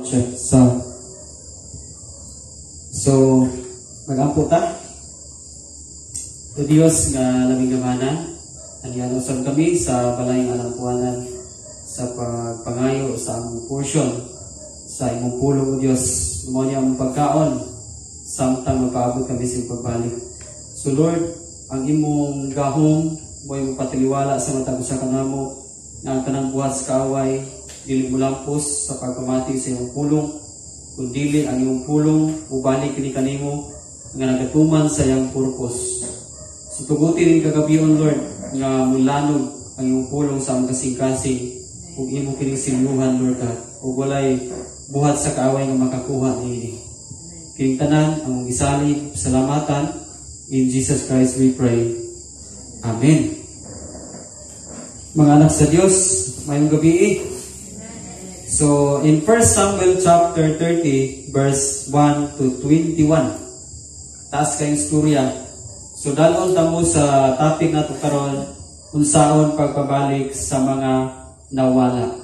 Check. So, magampo ta. O Diyos nga labing gamanan, aniyanusan kami sa balayang alampuanan sa pagpangayo sa among portion sa imong pulong o Diyos. Mo niya among pagkaon samtang magpaabot kami sa pagbalik. So Lord, ang imong gahom mo imong patiliwala sa matag usa kanamo nga ang tanang buhat sa kaaway dili mulampos sa pagpamati sa imong pulong, kundi ang imong pulong ubalik kini kanimo nga nagatuman sa iyang purpose. So tugutin rin kagabion Lord nga mulanog ang imong pulong sa among kasing-kasing ug imo kining sinuhan Lord God ug walay buhat sa kaaway nga makakuha niini. Kining tanan among gisalig salamatan in Jesus Christ we pray. Amen. Mga anak sa Dios, mayong gabi. So in 1 Samuel chapter 30 verse 1 to 21. Taas kayong istorya. So dalon ta mo sa topic nato karon, unsaon pagpabalik sa mga nawala.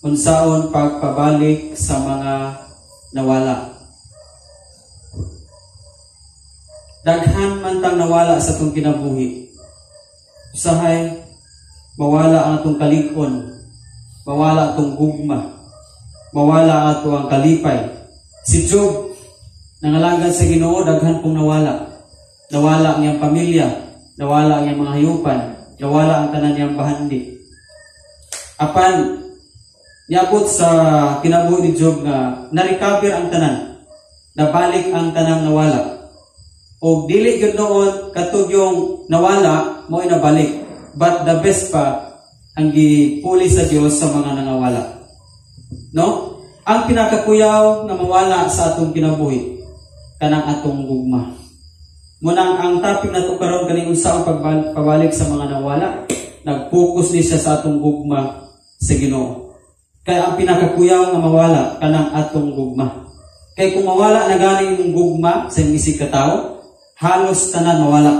Unsaon pagpabalik sa mga nawala. Daghan man tang nawala sa atong kinabuhi. Usahay mawala ang atong kalig-on, mawala atong gugma, mawala ato ang kalipay. Si Job nangalangan sa Ginoo, daghan pong nawala. Nawala ang iyang pamilya, nawala ang iyang mga hayupan, nawala ang tanan niyang bahandi. Apan niabot sa kinabuhi ni Job nga na-recover ang tanan, nabalik ang tanang nawala. O dili gyud noon katug yung nawala mo ay nabalik, but the best pa ang gipuli sa Dios sa mga nangawala. No? Ang pinakakuyaw na mawala sa atong kinabuhi kanang atong gugma. Munang ang topic nato karon kani unsa ang pagbalik sa mga nawala, nag-focus ni siya sa atong gugma sa Ginoo. Kaya ang pinakakuyaw nga mawala kanang atong gugma. Kay kung mawala na gani imong gugma sa imong isig ka tawo, halos tanan mawala.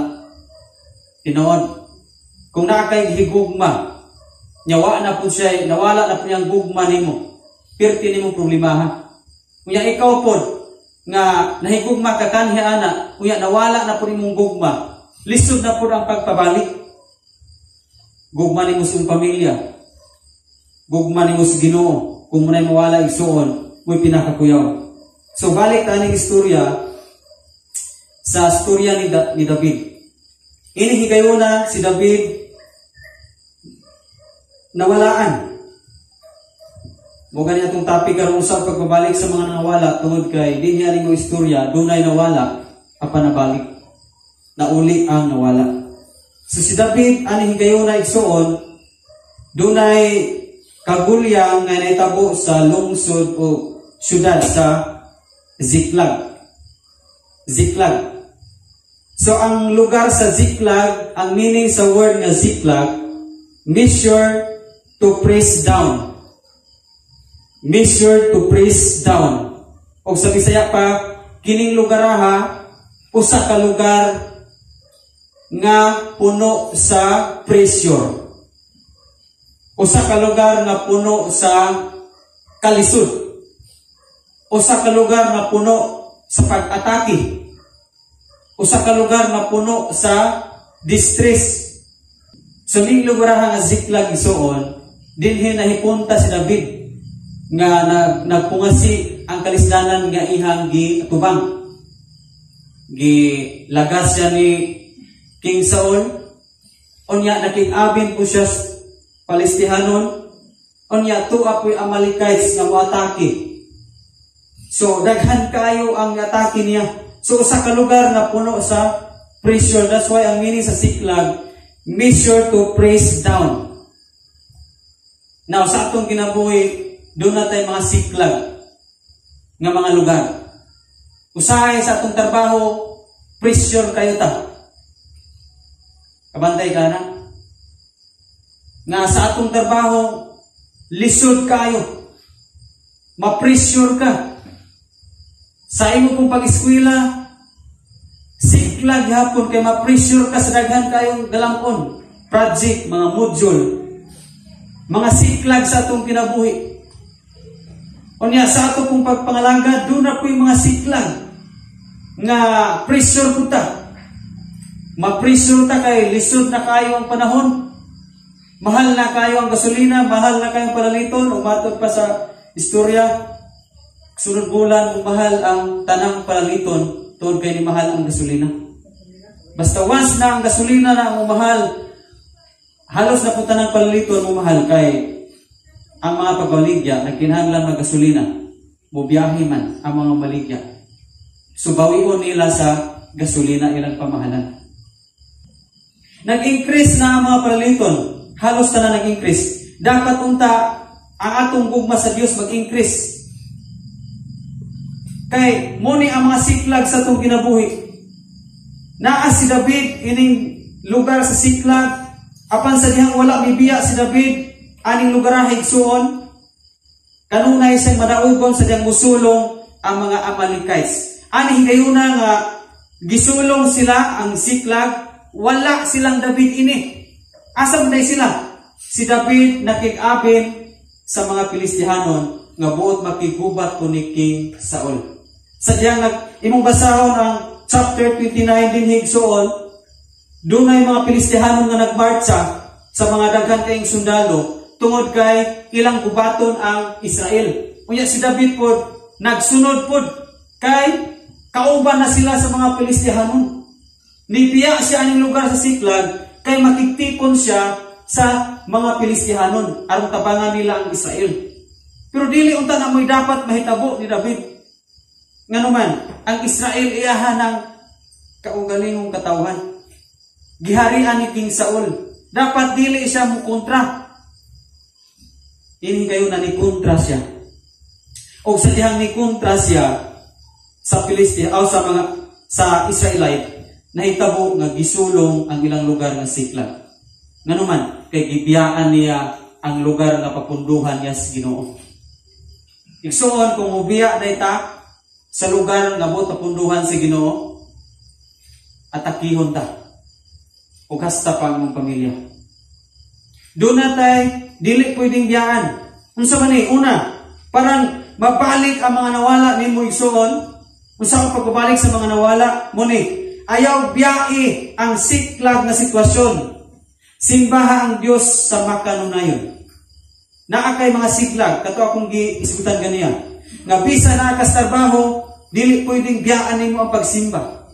Tinuod, kung nakay higugma, nyawa na po siya, nawala na po yung gugma nimo, pirti nimo problemaha. Kunya ikaw po, nga nahigugma ka kanhi ana, kunya nawala na po nimong gugma, lisod na po ang pagpabalik. Gugma nimo sa pamilya, gugma nimo sa Ginoo, kung muna'y mawala igsuon, mo'y pinakakuyaw. So balik taning istorya, sa istorya ni David. Inihigayon na si David nawalaan. Mo gani atong topic karon sa pagbabalik sa mga nawala tungod kay di niya ning istorya dunay nawala apan nabalik. Nauli ang nawala. So si David ani higayon na igsuon dunay kagulyang nga nahitabo sa lungsod o syudad sa Ziklag. Ziklag. So ang lugar sa Ziklag, ang meaning sa word nga Ziklag, measure to press down. Measure to press down. O sa Bisaya pa, kining lugar ha, usa ka lugar nga puno sa pressure. Usa ka lugar nga puno sa kalisod. Usa ka lugar nga puno sa pag-atake. Usa ka lugar nga puno sa distress. So ning lugar nga Ziklag isuon, dinhi nahipunta si David nga nagpungasi ang kalisdanan nga ihang gitubang. Gilagas siya ni King Saul. Unya nakit-abin po siya Palestihanon. Unya tuwa po Amalekites nga moatake. So daghan kayo ang atake niya. So sa kalugar na puno sa pressure. That's why ang meaning sa Ziklag, measure to press down. Now sa atong kinabuhi, doon na tayo mga Ziklag nga mga lugar. Usahay sa atong trabaho, pressure kayo ta. Kabantay ka na? Nga sa atong trabaho, lisod kayo. Ma-pressure ka. Sa imo kong pag-eskwela, Ziklag hapon kay ma-pressure ka sa daghan kayong galampon, project, mga module, mga Ziklag sa atong kinabuhi. Unya sa ato pong pagpangalangga, doon na po yung mga siklag nga pressure po ta. Ma-pressure ta kay lisod na kayo ang panahon. Mahal na kayo ang gasolina, mahal na kayo ang panaliton. Umatod pa sa istorya, sunod bulan, mahal ang tanang panaliton, tuod kay ni mahal ang gasolina. Basta once na ang gasolina na ang mahal, halos na po tanang panaliton mahal kay ang mga pagbaligya, nagkinahanglan ng gasolina, bubiyahe man ang mga baligya. So bawion nila sa gasolina ilang pamahalan. Nag-increase na ang mga panaliton. Halos na nag-increase. Dapat unta ang atong gugma sa Dios mag-increase. Kay muni ang mga siklag sa atong kinabuhi. Naa si David ining lugar sa siklag. Apan sa dihang wala bibiya si David aning lugar higsuon. Kanunay siyang madaugon sa diyang musulong ang mga Amalekites. Ani higayuna nga gisulong sila ang siklag, wala silang David ini. Asa man sila? Si David nakig-abin sa mga Pilistihanon nga buot makigubat ko ni King Saul. Sa diyang imong basahon ang chapter 29 din higsuon, doon ay mga Pilistihanon nga nagmarcha sa mga daghan kayong sundalo tungod kay ilang gubaton ang Israel. Unya si David pod nagsunod pod kay kauban na sila sa mga Pilistihanon. Nibiya siya aning lugar sa siklag kay makigtipon siya sa mga Pilistihanon aron tabangan nila ang Israel. Pero dili unta na mo'y dapat mahitabo ni David. Nganuman, ang Israel iyahan ng kaugalingong katawhan. Giharian ni King Saul. Dapat dili siya mukontra. Ini kayo na ni kontra siya. O sa dihang ni kontra siya sa Filistia o sa Israelite, nahitabo nga gisulong ang ilang lugar nga siklag. Nganuman, kay gibiyaan niya ang lugar nga papunduhan niya sa Ginoo. Igsuon kung ubiya na ita sa lugar nga buot papunduhan sa Ginoo, atakihon ta. O hasta pa ang pamilya. Doon natay, dili pwedeng biyaan. Unsa man ni? Una, parang mabalik ang mga nawala ni mo igsuon. Unsa ang pagbabalik sa mga nawala? Muni, ayaw biyai ang siklag na sitwasyon. Simbaha ang Dios sa makanunayon. Naa kay mga siklag, kato akong giisgutan ganiya. Nga bisa na akas trabaho, dili pwedeng biyaan nimo ang pagsimba.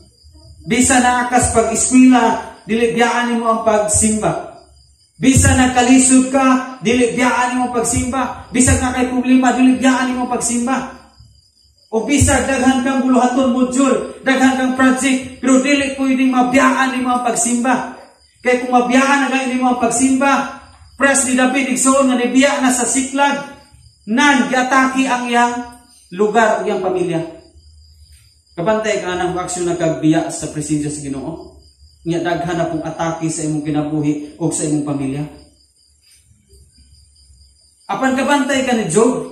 Bisa na akas pag-eskwela, dili biyaan nimo ang pagsimba. Bisa na kalisod ka, dili biyaan nimo ang pagsimba. Bisa na kay problema, dili biyaan nimo ang pagsimba. O bisag daghan kang buluhaton module, daghan kang project, pero dili pwedeng mabiyaan nimo ang pagsimba. Kaya kung mabiyaan na kayo nimo ang pagsimba, pres ni David igsoon nga nibiya na sa siklag, nan giatake ang iyang lugar o iyang pamilya. Kabantay ka nang aksyon na kagbiya sa presensya sa Ginoo. Nga daghan na pong atake sa imong kinabuhi o sa imong pamilya. Apan kabantay ka ni Job,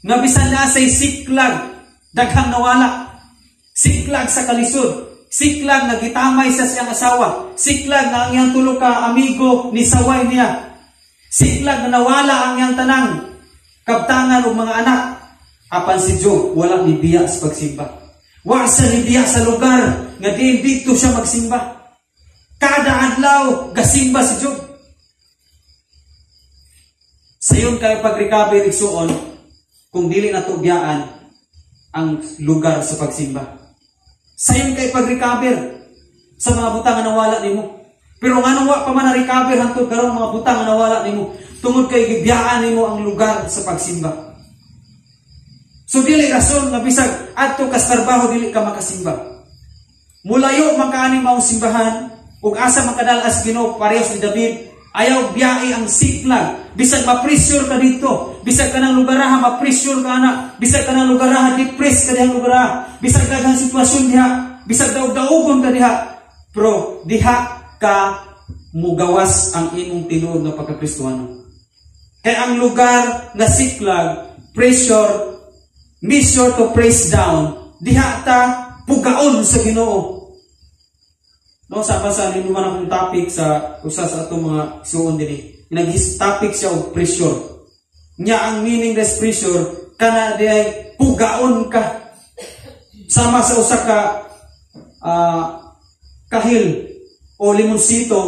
nga bisan na say siklag, daghang nawala. Siklag sa kalisod. Siklag na gitamay sa siyang asawa. Siklag na ang iyang tulo ka amigo ni saway niya. Siklag na nawala ang iyang tanang kabtangan o mga anak. Apan si Job, wala ni biya sa pagsimba. Wa sa ni biya sa lugar nga dito siya magsimba. Kada adlaw gasimba si Job. Sayon kayo pag-recover igsuon, kung dili na tubyaan ang lugar sa pagsimba. Sayon kay pag-recover sa mga butang nga nawala nimo. Pero nganong wa pa man na-recover hangtod karon mga butang nga nawala nimo, tungod kay gibiyaan nimo ang lugar sa pagsimba. So dili rason nga bisag adto ka sa trabaho dili ka makasimba. Mulayo man kaani maong simbahan ug asa makadalas Ginoo parehas ni David, ayaw biyai ang siklag. Bisag ma-pressure ka dito, bisag ka ng lugaraha ma-pressure ka na, bisag ka ng lugaraha depress ka dihang lugaraha, bisag daghang sitwasyon diha, bisag daog-daogon ka diha, pero diha ka mugawas ang imong tinuod nga pagkakristohano. Kay ang lugar na siklag, pressure, measure to press down, diha ta pugaon sa Ginoo. No, sa nimo man akong topic sa usa sa atong mga suon dinhi. Nag-topic siya og pressure. Nya ang meaning des pressure, kana di ay pugaon ka sama sa usa ka kahil o limonsito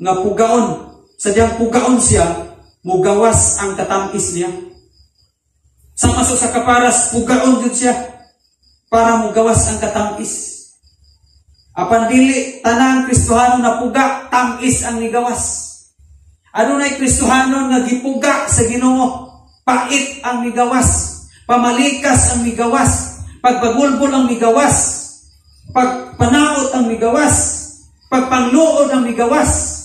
nga pugaon. Sadyang pugaon siya, mugawas ang katamis niya. Sama sa usa ka paras, pugaon jud siya para mugawas ang katamis. Apan dili tanang Kristohano na puga, tamis ang nigawas. Adunay Kristohano nga gipuga sa Ginoo, pait ang migawas, pamalikas ang migawas, pagpagulbol ang migawas, pagpanaot ang migawas, pagpangluod ang migawas.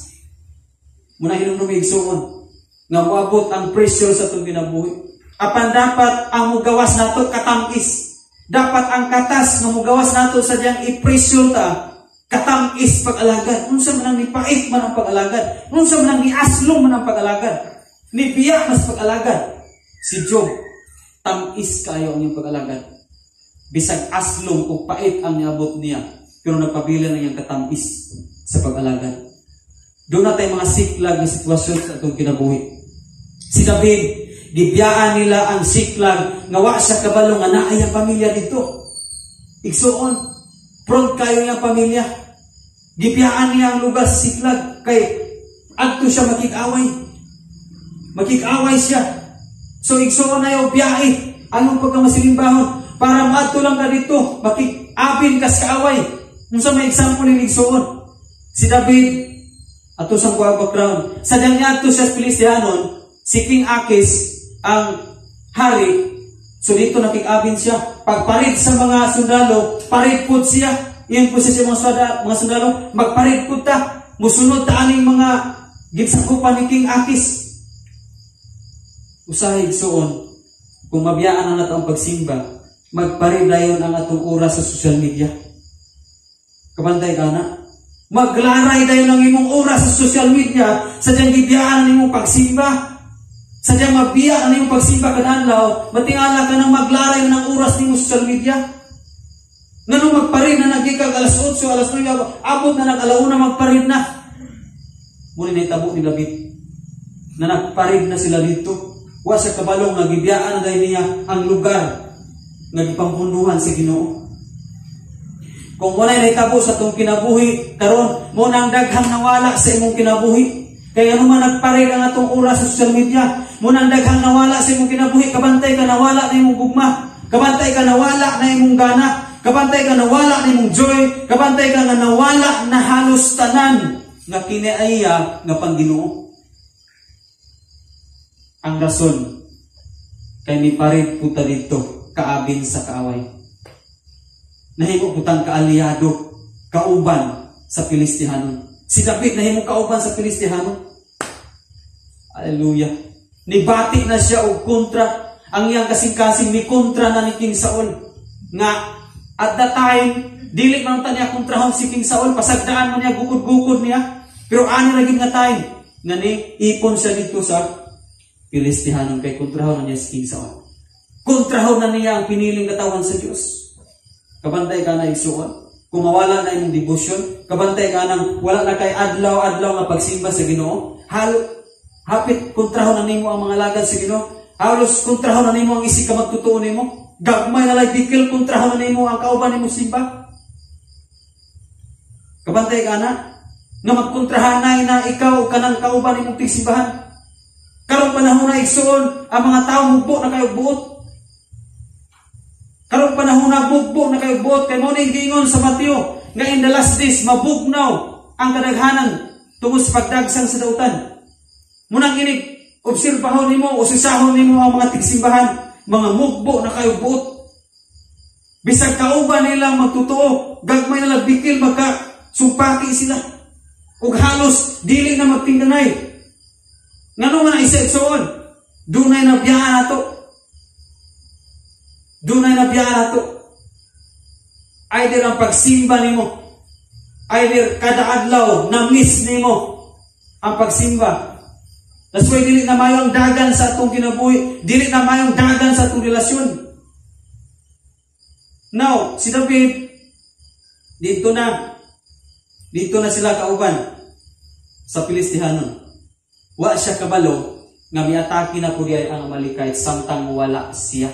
Muna hinumdumig suon nga moabot ang presyo sa itong kinabuhi. Apan dapat ang mugawas nato katamis. Dapat ang katas nga mugawas nato sa diyang ipresyo ta katamis pag-alagad. Unsa man ang nipait man ang pag-alagad. Unsa man ang niaslong man ang pag-alagad. Nibiyak mas pag-alagad. Si Job, tamis kayo ang iyong pag-alagad. Bisag aslong o pait ang niabot niya, pero nagpabila na iyang katamis sa pag-alagad. Doon na tayo mga siklag na sitwasyon sa itong kinabuhi. Si David, gibiyaan nila ang siklag nga wa siya kabalo nga naay ang pamilya dito. Igsuon, front kayo niyang pamilya. Gibiyaan niya ang lugar sa siklag kay adto siya makik-away. Makik-away siya. So igsuon na yung biyahe anong pagkamasilimbahan para maadto lang ka dito, makik-abin kas kaaway. Kung sa may example ni igsuon, si David ato sa background. Sadyang niya ato sa Filistianon, si King Akis ang hari. So dito nakikabin siya. Pagparid sa mga sundalo, parid po siya. Iyon po siya mga sundalo, magparid po ta. Musunod ta aning mga gipsakupan ni King Akis. Usahig suon, kung mabiyaan na nato ang pagsimba, magparid dayon ang atong oras sa social media. Kabantay ka na? Maglaray dayon ang imong oras sa social media, sadyang gibiyaan ang imong pagsimba. Sadyang mabiya ang iyong pagsimba kanadlaw, matingala ka nang maglaray ng oras nimo sa social media. Nganong magparid na nagikag alas 8, alas 9, abot na nag-alauna magparid na. Muna na itabo ni David na nagparid na sila dito. Wa sa kabalong nga gibiyaan gay niya ang lugar nga gipampunduhan sa Ginoo. Kung muna na itabo sa itong kinabuhi, karon mo nang daghang nawala sa imong kinabuhi. Kaya ano man nagparid ang atong oras sa social media, muna daghang nawala sa imong kinabuhi, kabantay ka nawala na imong gugma, kabantay ka nawala na imong gana, kabantay ka nawala na imong joy, kabantay ka nga nawala na halos tanan nga kiniaya nga Panginoon. Ang rason kay mi parid puta dito kaabin sa kaaway. Nahimo putang kaalyado, kauban sa Filistihanon. Si David nahimo kauban sa Filistihanon. Hallelujah. Nibati na siya og kontra. Ang iyang kasing-kasing ni kontra na ni King Saul. Nga, at that time, dili man ta niya kontrahon si King Saul. Pasagdaan man niya, gukod-gukod niya. Pero ano lagi nga time, nga ni ipon siya dito sa Filistihanon kay kontrahon na niya si King Saul. Kontrahon na niya ang piniling katawan sa Diyos. Kabantay ka na igsuon. Kung mawala na imong devotion, kabantay ka nang wala na kay adlaw-adlaw nga pagsimba sa Ginoo. Hapit kontrahon na nimo ang mga lagad sa Ginoo. Halos kontrahon na nimo ang isig ka magtutuo nimo. Gagmay na lang dikil kontrahon na nimo ang kauban nimo simba. Kabantay ka na nga magkontrahanay na ikaw kanang kauban nimo tigsimbahan. Karong panahon na igsuon ang mga tawo mugbo na kayo buot. Karong panahon na bugbo na kayo buot kay mo ning gingon sa Mateo nga in the last days mabugnaw ang kadaghanan tungod sa pagdagsang sa dautan. Munang inig, obserbahon nimo, usisahon nimo ang mga tigsimbahan, mga mugbo na kayo buot. Bisag kauban nila magtutuo, gagmay na lagbikil, magka-sumpaki sila. Ug halos, dili na magtingganay. Nga nung mga isa-isoon, dunay na biyaan nato. Dunay na biyaan nato. Either ang pagsimba nimo, either kada adlaw, na-miss nimo ang pagsimba. That's why dili na mayong dagan sa atong kinabuhi, dili na mayong dagan sa atong relasyon. Now, si David, dito na sila kauban sa Filistihanon. Wa siya kabalo nga miatake na pudi ang Amalekite samtang wala siya.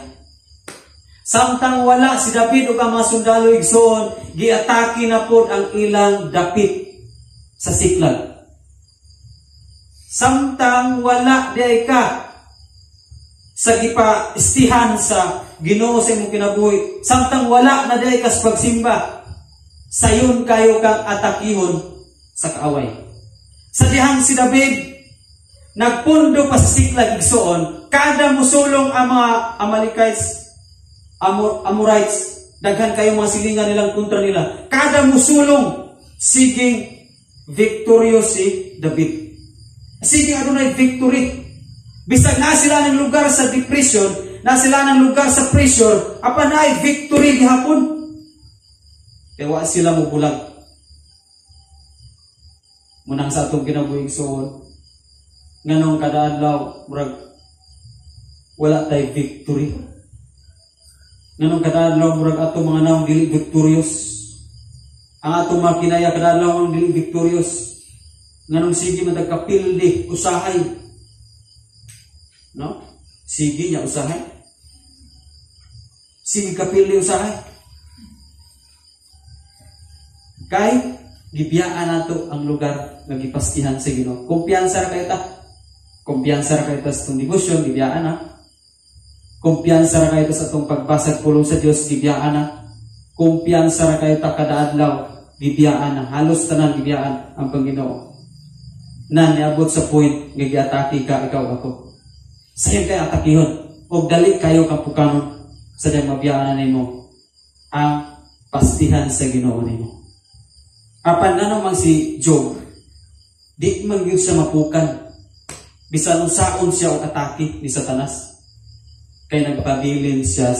Samtang wala si David ug ang mga sundalo igsoon, giatake na pod ang ilang dapit sa Siklag. Samtang wala di ka sa gipa-istihan sa Ginoo sa imong kinabuhi, samtang wala na di ka sa pagsimba, sayon kayo kang atakihon sa kaaway. Sa dihang si David nagpundo pa sa Siklag igsoon, kada musulong ang mga Amalekites, Amorites, daghan kayo mga silingan nilang kontra nila. Kada musulong, siging victorious si David. Siging adunay victory. Bisag na sila ng lugar sa depression, na sila ng lugar sa pressure, apan na ay victory gihapon. Kaya sila mo bulag. Munang sa atong kinabuhing igsoon, nganong kada adlaw murag wala tay victory. Nganong kada adlaw murag atong mga naong dili victorious. Ang atong makinaya kada adlaw ang dili victorious. Nganong sige man kapildi usahay. No? Sige niya usahay. Sige kapildi usahay. Kay gibiyaan nato ang lugar nga gipastihan sa Ginoo. Kumpiyansa ra kay ta. Kumpiyansa ra kay ta sa tong debosyon, gibiyaan na. Kumpiyansa ra kayo sa itong pagbasag pulong sa Diyos, gibiyaan na. Kumpiyansa ra kayo ta kada adlaw, gibiyaan na. Halos tanan gibiyaan ang Panginoon. Na niabot sa point, gigiatake ka, ikaw ako. Sayon kayo atakihon. O dali kayo kapukanon sa dahil mabiyaan na nimo ang pastihan sa Ginoo nimo. Apan na naman si Job, di man yun siya mapukan. Bisan unsaon siya o atake ni Satanas. Kaya nagpabilin siya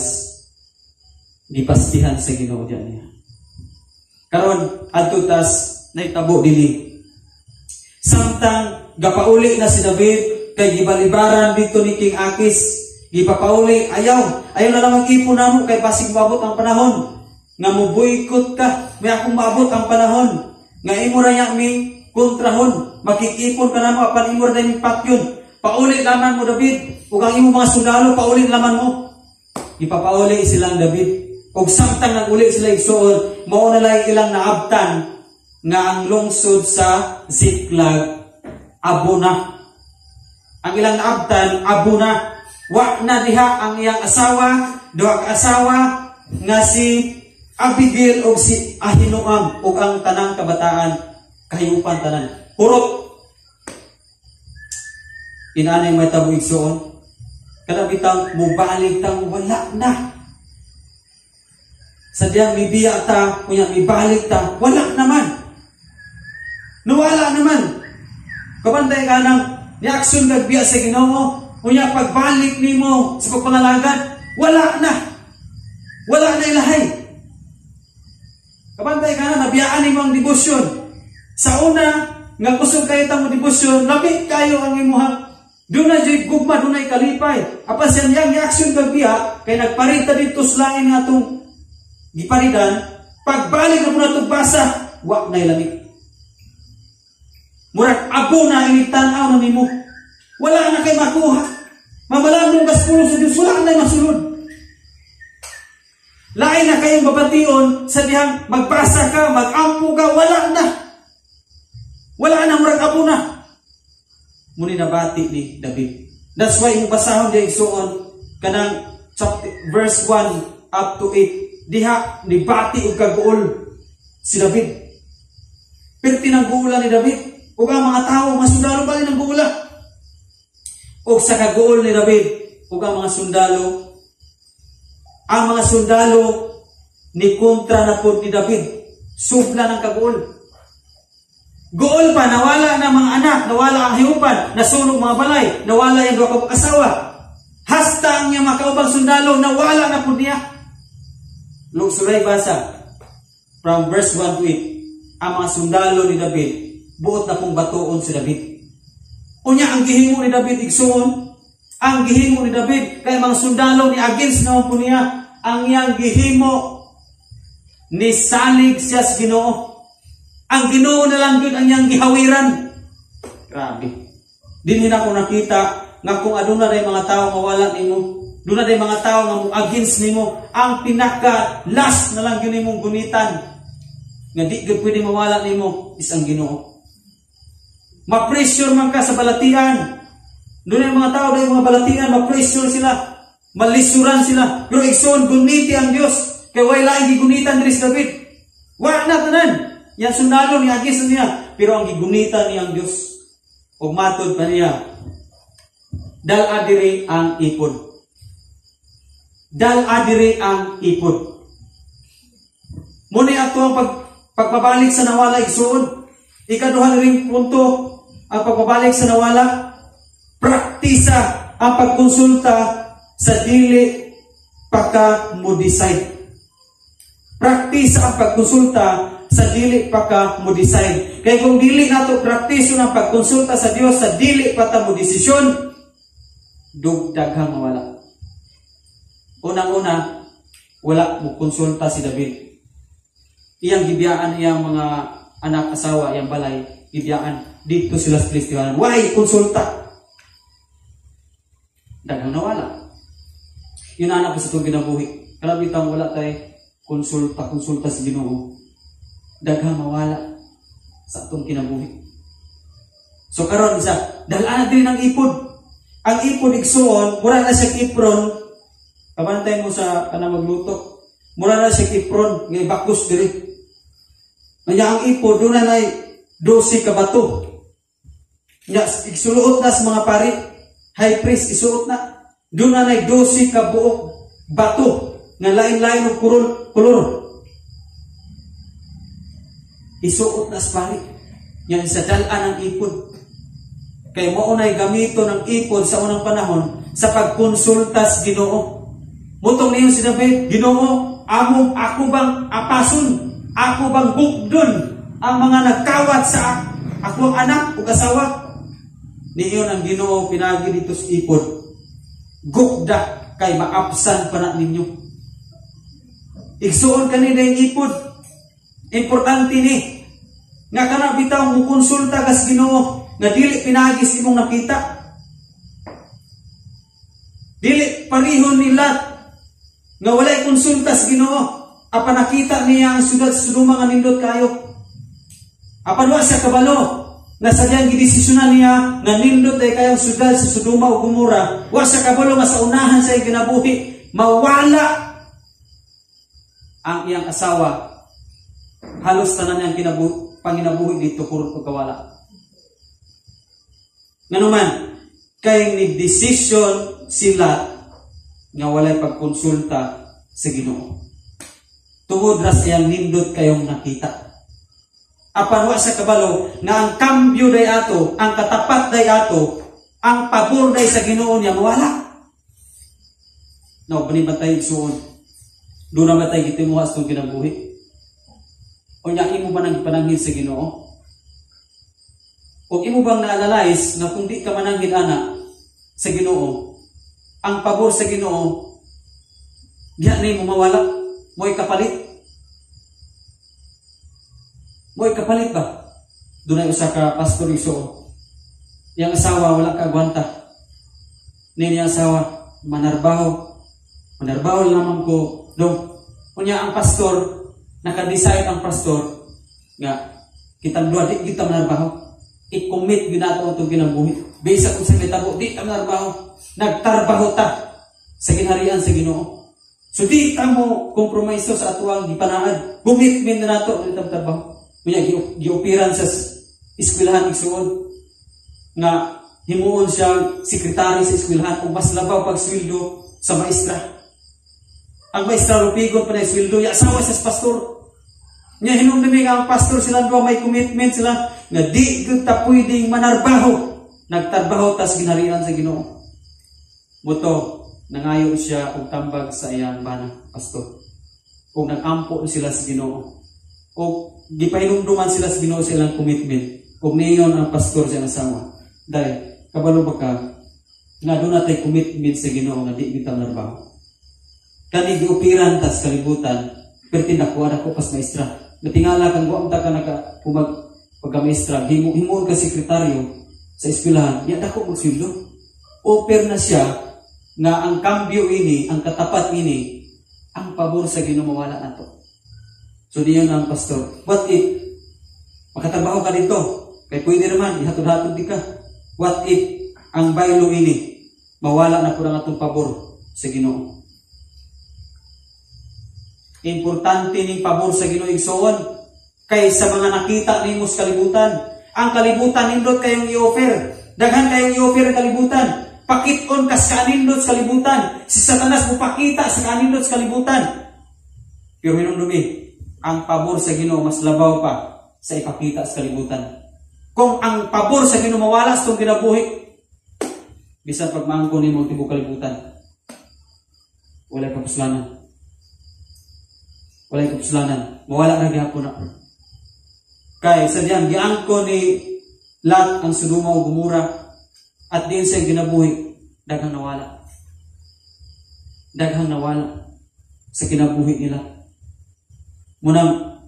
gipastihan sa Ginoo niya. Karon adto tas naitabo dili. Samtang gapauli na si David kay gibalibaran dito ni King Akis, gipapauli ayaw na lang ang ipon namo kay basig maabot ang panahon nga moboykot ka, may akong maabot ang panahon nga imo ra nya mi kontrahon, makikipon ka namo apan imo ra mi patyon. Pauli laman mo David, ug ang imong mga sundalo pauli laman mo. Ipapauli silang David. Ug samtang naguli sila igsoon, mao na lang ilang naabtan nga ang lungsod sa Siklag abo na. Ang ilang naabtan abo na. Wa na diha ang iyang asawa, duha ka asawa nga si Abigail ug si Ahinoam ug ang tanang kabataan kahayupan tanan. Purot inanay may tabo igsoon, kada bitang mubalik tang wala na. Sadyang mibiya ta, kunya mibalik ta, wala naman. Nawala naman. Kabantay ka nang ni-action nagbiya sa Ginoo, kunya pagbalik nimo sa pagpangalagan, wala na. Wala na ilahay. Kabantay ka na, nabiyaan nimo ang debosyon. Sa una, nga kusog kayo tamo debosyon, labit kayo ang imuhang doon na dyan gugma, doon na ikalipay. Apa siya niyang reaksyon gagbiya, kaya nagparita dito sa langin nga itong giparidan, pagbalik na po na itong basa, wak na ilamig. Murag abo na initanaw na nimo. Wala na kayo makuha. Mamalaan mong gaspulong sa Diyos, wala na masulod. Lain na kayong babation sa dihang magbasa ka, mag-ampo ka, wala na. Wala na, murag abo na. Muni nabati ni David. That's why yung basahon diya igsoon kanang verse 1 up to 8. Diha nibati og kaguol si David. Pero tinangguulan ni David ug ang mga tao, mga sundalo bali nang guula. Ug sa kaguol ni David ug ang mga sundalo ni kontra na pod ni David. Supla ng kaguol. Gool pa, nawala na mga anak, nawala ang hayupan, nasunog mga balay, nawala yung dua ka asawa. Hasta ang niya makaubang sundalo, nawala na po niya. Lugsuray basa, from verse 1 to 8, ang mga sundalo ni David, buot na pong batuon si David. Unya, ang gihimo ni David igsoon, ang gihimo ni David, kaya mga sundalo ni against naman po niya, ang iyang gihimo, ni salig siya sa Ginoo. Ang Ginoo na lang yun ang niyang gihawiran. Grabe. Dinhin ako nakita nga kung aduna ray mga tao mawala nimo, Doon na day mga tao nga mo against nimo, ang pinaka last na lang yun imong gunitan nga di gyud pwede mawala nimo is ang Ginoo. Ma-pressure man ka sa balatian. Doon yung mga tao day mga balatian, ma-pressure sila, malisuran sila. Pero igsoon guniti ang Dios. Kay way laing gigunitan diri sa David. Wa na tanan. Yan sundalo ni agis niya, pero ang gigunitan niya ang Dios. Ug matod pa niya, dal adiri ang ipon. Dal adiri ang ipon. Muni ato ang pagpabalik sa nawala igsoon. Ikaduha ring punto, ang pagpabalik sa nawala, praktisa ang pagkonsulta sa dili pagka mo decide. Praktisa ang pagkonsulta sa dili pa ka mo decide. Kaya kung dili nato praktiso ng pagkonsulta sa Dios sa dili pa ta mo desisyon, dugdaghang mawala. Unang-una, wala mo konsulta si David. Iyang gibiyaan iyang mga anak, asawa, iyang balay, gibiyaan dito sila sa Kristiyanan. Why konsulta? Daghang nawala. Yun anak ko sa itong ginabuhi. Kalabitang wala tayo konsulta sa Ginoo. Daghang mawala sa atong kinabuhi. So karon isa, dalaan din ang ipod. Ang ipod igsuon, mura na siya kipron. Kabantay mo sa kanang magluto. Mura na siya kipron, ngay bakus diri. Nya ang ipod doon na 12 ka bato. Nya igsuot na sa mga pari, high priest isuot na. Doon na 12 ka buok bato nga lain-lain og kulor. Isuot na sa pari. Yan sa dalaan ng ipod. Kaya mo unay gamito ng ipod sa unang panahon sa pagkonsulta sa Ginoo. Mutong niyo si David, Ginoo, ako bang apason? Ako bang bugdon ang mga nagkawat sa akong anak o kasawa? Niyon ang Ginoo pinagi dito sa ipod. Gukda kay maapsan pa na ninyo. Igsuon kanina yung ipod. Importante ni nga kana bitaw mo konsulta kas Ginoo nga dili pinagis imong nakita. Dili parihon ni Lot nga walay konsulta sa Ginoo. Apan nakita niya ang sudad sa Sodoma nga nindot kayo. Apan wa siya kabalo nga sadyang gidesisyonan niya nga nindot ay kayang sudad sa Sodoma o Gomora. Wa siya kabalo nga sa unahan sa ginabuhi mawala ang iyang asawa. Halos tanan niyang panginabuhi dito puro pagkawala. Nganuman, kay nagdesisyon sila nga walay pagkonsulta sa Ginoo. Tungod ra siyang nindot kayong nakita. Apan wa sa kabalo nga ang kambyo day ato, ang katapat day ato, ang pabor day sa Ginoo niya mawala. No, banibatay igsuon. Doon na matay gitimuhas itong kinabuhi. O niya, imo ba nang pananghid sa Ginoo? O imo bang na-analyze na kung di ka mananghid ana sa Ginoo, ang pabor sa Ginoo, diyan ni mo mawala? Mo'y kapalit? Mo'y kapalit ba? Doon ay usa ka pastor iso. Yang asawa wala ka agwanta. Niyang asawa manarbaho lamang ko dong. Unya ang pastor naka-decide ang pastor nga kitang duha di kita manarbaho. I-commit ginato itong ginabuhi. Bisa kung sa kitabo di ta manarbaho. Nagtarbaho ta sa ginharian sa Ginoo. So di ta mo kompromiso sa atuang gipanaad. Commitment na nato ang itang trabaho. Unya giopiran sa eskwelahan igsuon nga himuon siya sekretary sa eskwelahan ug mas labaw pag sweldo sa maestra. Ang maestra lupigon pa na sweldo ya asawa sa pastor. Nya hinumdumi nga ang pastor sila duha may commitment sila nga di gyud ta pwedeng manarbaho. Nagtarbaho tas ginharian sa Ginoo. Buto nangayo siya og tambag sa iyang bana pastor. Ug nagampo sila sa Ginoo. Ug gipahinumduman sila sa Ginoo sa ilang commitment. Ug niyon ang pastor sa asawa. Dahil kabalo ba ka nga doon natay commitment sa Ginoo nga di kita narbaho. Kani giupiran tas kalibutan perti dako pas maestra. Natingala kang wa ta ka naka pagka-maestra, himo ka sekretaryo sa eskwelahan, ya dako mo sweldo. Offer na siya nga ang kambyo ini, ang katapat ini, ang pabor sa Ginoo mawala nato. So diyan ang pastor. What if makatrabaho ka dito? Kay pwede naman ihatod-hatod di ka. What if ang baylo ini mawala na pud ang atong pabor sa Ginoo? Importante ning pabor sa Ginoo igsoon kay sa mga nakita nimo sa kalibutan. Ang kalibutan nindot kayong i-offer. Daghan kayong i-offer ang kalibutan. Pakit-on kas kanindot sa kalibutan. Si Satanas mo pakita sa kanindot sa kalibutan. Pero hinumdumi, ang pabor sa Ginoo mas labaw pa sa ipakita sa kalibutan. Kung ang pabor sa Ginoo mawala sa itong kinabuhi, bisan pagmangko nimo tibok kalibutan, wala ka puslanan. Wala ka puslanan. Mawala na gihapon na. Kay sadyang giangko ni Lot ang Sodoma ug Gomora at din sa kinabuhi, daghang nawala. Daghang nawala sa kinabuhi nila. Munang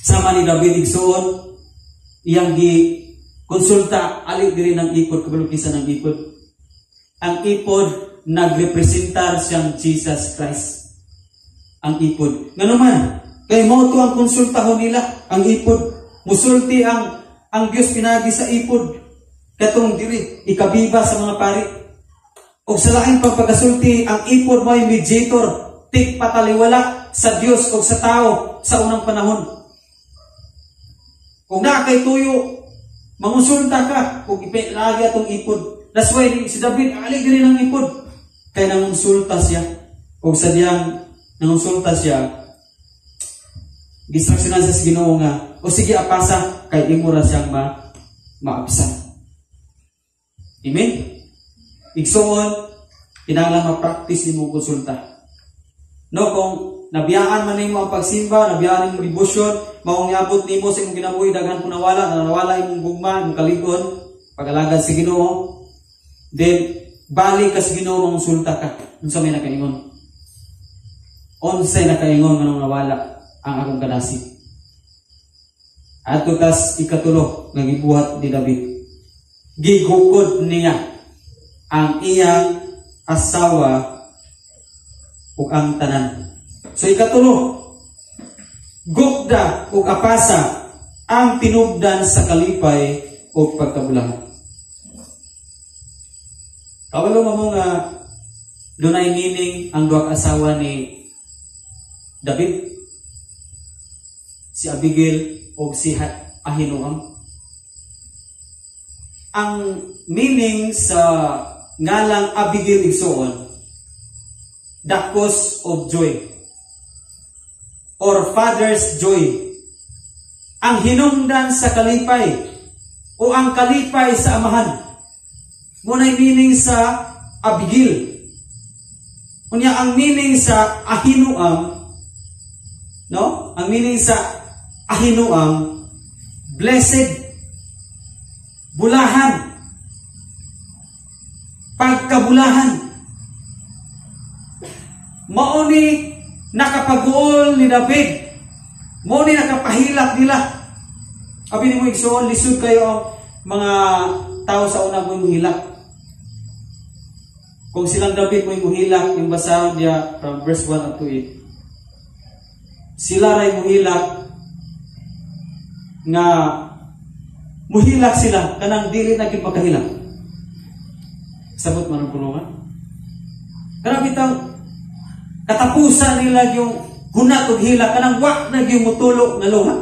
sama ni David igsoon, iyang gi konsulta ali diri ng ipod kabalukisan ng ipod. Ang ipod nagrepresentar siyang Jesus Christ. Ang ipod. Nga naman, kay mo to ang konsultahon nila, ang ipod. Musulti ang Diyos pinagi sa ipod. Katong diri, ikabiba sa mga pari. O sa laing pagpagasulti, ang ipod mo ay mediator, tik pataliwala sa Diyos o sa tao sa unang panahon. Kung na kay tuyo, mangusulta ka, kung ipilagi atong ipod. That's why si David, alig rin ang ipod. Kaya nangunsulta siya. O sa diyang nangunsulta siya, distraksyonan sa Ginoo nga, o sige apasa, kay imura siyang maapisan. Amen? Igsoon, kinahanglan ma-practice ni mo konsulta. No, kung nabiyaan man nimo ang pagsimba, nabiyaan nimo devotion, maong niabot nimo sa imong kinabuhi, daghan po nawala imong gugma, imong kalig-on, pag-alagad sa Ginoo, then balik ka sa Ginoo, mangonsulta ka. Unsa may nakaingon? Unsay nakaingon nganong nawala ang akong kadasi. At tutas ikatulo nga gibuhat ni David. Gigukod niya ang iyang asawa ug ang tanan. So ikatulo, gugda ug apasa ang tinubdan sa kalipay ug pagkabulahan. Kabalo mo nga dunay meaning ang duha ka asawa ni David, si Abigail o si Ahinoam. Ang meaning sa ngalang Abigail igsoon, the cause of joy or father's joy. Ang hinungdan sa kalipay o ang kalipay sa amahan. Muna'y meaning sa Abigail. Kunya ang meaning sa Ahinoam, no? Ang meaning sa Ahinoam, blessed, bulahan, pagkabulahan. Mao ni nakapag-uol ni David. Mao ni nakapahilak nila. Abi ni mo igsoon, lisod kayo ang mga tao sa una mo hilak. Kung silang David mo hilak, yung basahan niya from verse 1 up to 8. Sila ray muhilak nga muhilak sila kanang dili na gyud makahilak. Sabot man ang pulungan. Kanang bitang katapusan nila yung hunat ug hilak kanang wa na gyud mutulo nga luha.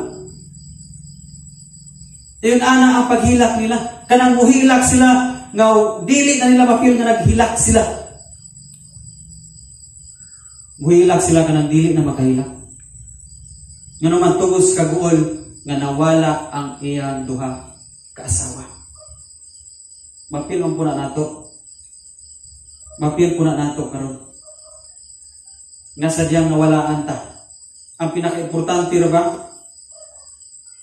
Yun ana ang paghilak nila. Kanang muhilak sila nga dili na nila mapil nga naghilak sila. Muhilak sila kanang dili na makahilak. Nga naman tugos kaguol nga nawala ang iyang duha kaasawa. Mapil po na nato. Mapil po na nato karon. Nga sadyang nawalaan ta. Ang pinaka-importante ra ba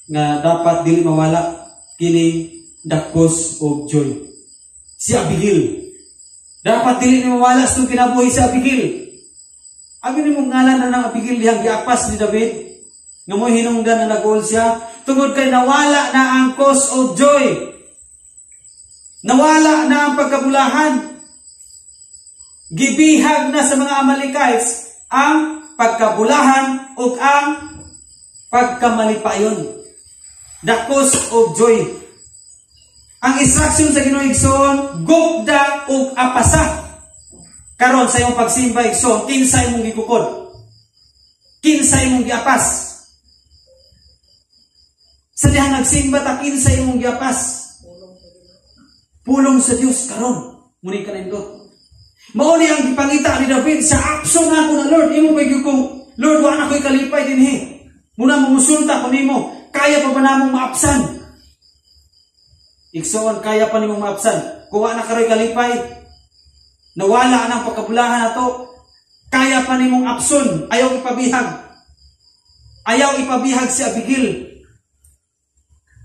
nga dapat dili mawala kini the cause of joy. Si Abigail. Dapat dili ni mawala sa kinabuhi si Abigail. Abi ni mong ngalan na ng Abigail dihang giapas ni David. Nga mo hinungdan na nag-uol siya, tungod kay nawala na ang cause of joy. Nawala na ang pagkabulahan. Gibihag na sa mga Amalekites ang pagkabulahan ug ang pagkamalipayon. Dakos of joy. Ang instruction sa Ginoo igsoon, gugda ug apasa. Karon sa imong pagsimba igsoon, kinsa imong gikukod? Kinsa imong giapas? Sa dihang nagsimba ta, kinsa imong giapas? Pulong sa Dios karon. Muni ka nindot. Mao ni ang gipangita ni David sa action ako na Lord, imo ba gyud ko, Lord, wa na ko'y kalipay dinhi. Muna mumusulta ko nimo, kaya pa ba namong maapsan? Igsoon, kaya pa nimong maapsan. Kung wa na karoy kalipay, nawala ang pagkabulahan nato, kaya pa nimong apson, ayaw ipabihag. Ayaw ipabihag si Abigail.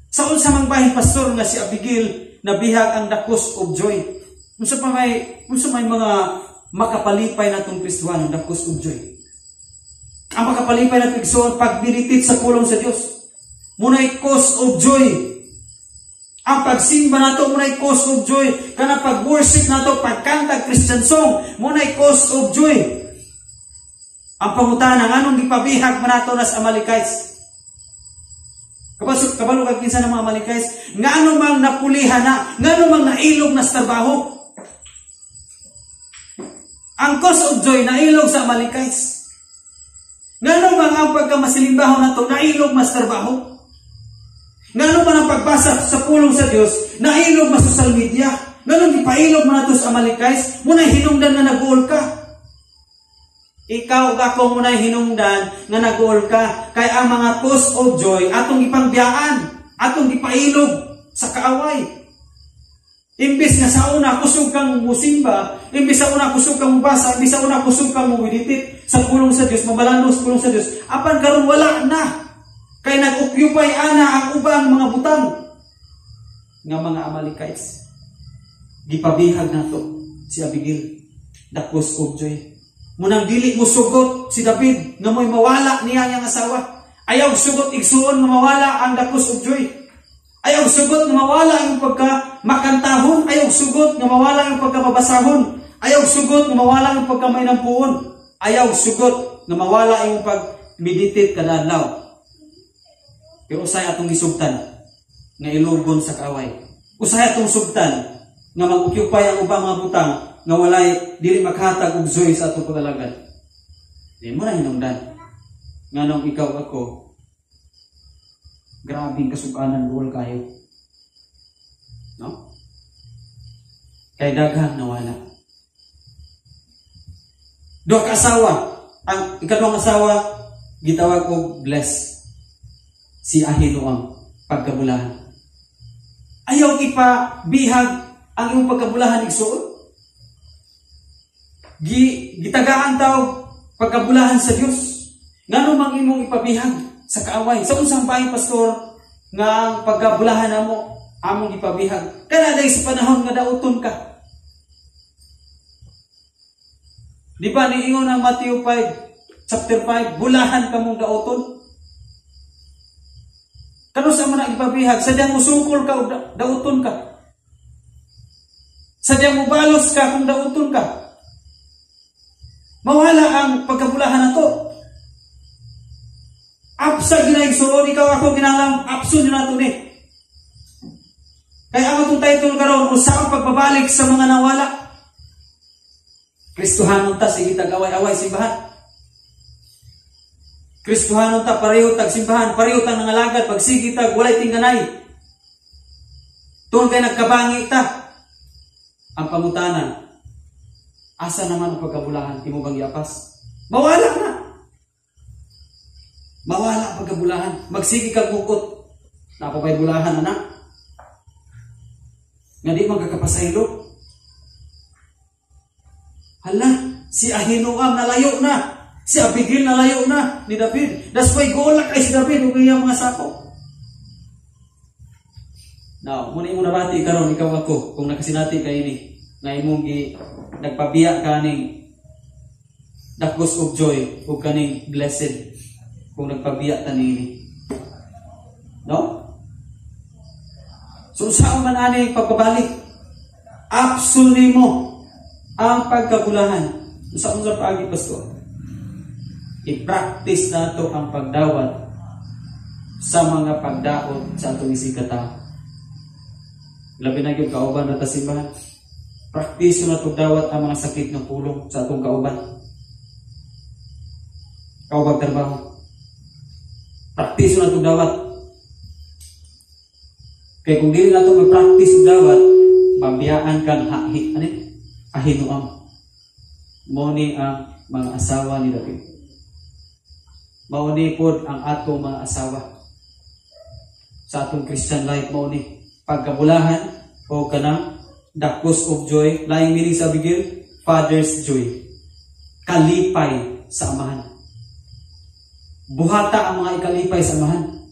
Sa unsa mang bahin pastor nga si Abigail nabihag ang dakos of joy. Unsa may mga makapalipay natong Kristohan ang dakos of joy. Ang makapalipay natong igsoon pagbinitit sa pulong sa Dios. Munay cause of joy. Ang pagsimba nato munay cause of joy. Kana pag-worship nato, pagkanta Christian song, munay cause of joy. Ang pangutana nganong gipabihag man nato nas Amalekites? Kabalo kag kinsa ng mga Amalekites, ngano mang napulihan na, ngano mang nailog na sa trabaho. Ang cause of joy nailog sa Amalekites. Ngano mang ang pagkamasilimbaho nato nailog mas trabaho. Ngano man ang pagbasa sa pulong sa Dios nailog mas social media. Ngano gipailog man nato sa Amalekites, muna hinungdan nga nag-uol ka. Ikaw ako muna hinungdan nga nag-uol ka. Kay ang mga cause of joy atong ipangbiyaan, atong ipailog sa kaaway. Imbis nga sa una kusog kang musimba, imbis sa una kusog kang mubasa, imbis sa una kusog kang muwiditit sa pulong sa Dios, mabalandos sa pulong sa Dios, apan karon wala na. Kay nag-occupy ana ang ubang mga butang nga mga Amalekites. Gipabihag nato si Abigail, the cause of joy. Munang dili mo sugot si David nga mo'y mawala niya yang asawa. Ayaw sugot igsuon nga mawala ang dakos of joy. Ayaw sugot nga mawala ang pagka makantahon. Ayaw sugot nga mawala ang pagka mabasahon. Ayaw sugot nga mawala ang pagka may nampuon. Ayaw sugot nga mawala ang pag-meditate kada adlaw. Pero usay atong isugtan nga ilugon sa kaaway. Usay atong sugtan nga mag-occupy ang ubang mga butang nga walay dili makhatag og joy sa atong pag-alagad. Di mo na hinungdan. Nganong ikaw ako, grabing kasukanan duol kayo. No? Kay daghang nawala. Duha ka asawa. Ang ikaduhang asawa gitawag og blessed. Si Ahinoam pagkabulahan. Ayaw ipabihag ang iyong pagkabulahan igsuon. Gitagaan taw pagkabulahan sa Dios. Ngano mang imong ipabihag sa kaaway? Sa unsang bahay pastor nga ang pagkabulahan namo among ipabihag. Kana day sa panahon nga dauton ka. Di ba niingon ang Matthew 5 chapter 5, bulahan kamong dauton. Kano sa man ipabihag? Sadyang musungkol ka o dauton ka. Sadyang mubalos ka kung dauton ka. Mawala ang pagkabulahan nato. Apsa ginaigsuon, ikaw ako ginalang, apso nyo nato ni. Kaya ang itong title karon, usang pagbabalik sa mga nawala. Kristohanon ta, sige tag-away-away simbahan. Kristohanon ta, pareho tag simbahan, pareho tag nangalagad, pagsigi tag, walay tingganay. Tuon kay nagkabangi ta. Ang pangutanan, asa naman ang pagkabulahan? Timo bang iapas? Mawala na. Mawala ang pagkabulahan. Magsigi kang bukot. Napapay bulahan, anak. Nga di magkakapasaylo. Hala, si Ahinoam nalayo na. Si Abigail nalayo na ni David. That's why golak ay si David ug iyang mga sako. Now, muna imo nabati karon ikaw ako kung nakasinati kay ini nga imong nagpabiya kaning dakos of joy o kaning blessed kung nagpabiya ta niini. No? So saan man ani pagpabalik? Apsul nimo ang pagkabulahan. Sa pagi, pastor, i-practice nato ang pagdawat sa mga pagdaot sa atong isikata. Labi na yung kauban na tasimbahan. Practice na itong dawat ang mga sakit ng pulong sa atong kauban. Kaubag trabaho. Practice na itong dawat. Kaya kung dili na itong practice ng dawat, mabiyaan kang ahinuam. Muni ang mga asawa ni David. Mauni po ang atong mga asawa. Sa atong Christian life, mauni. Pagkabulahan o kanang the cause of joy, laing meaning sa bigil, Father's joy. Kalipay sa amahan. Buhata ang mga ikalipay sa amahan.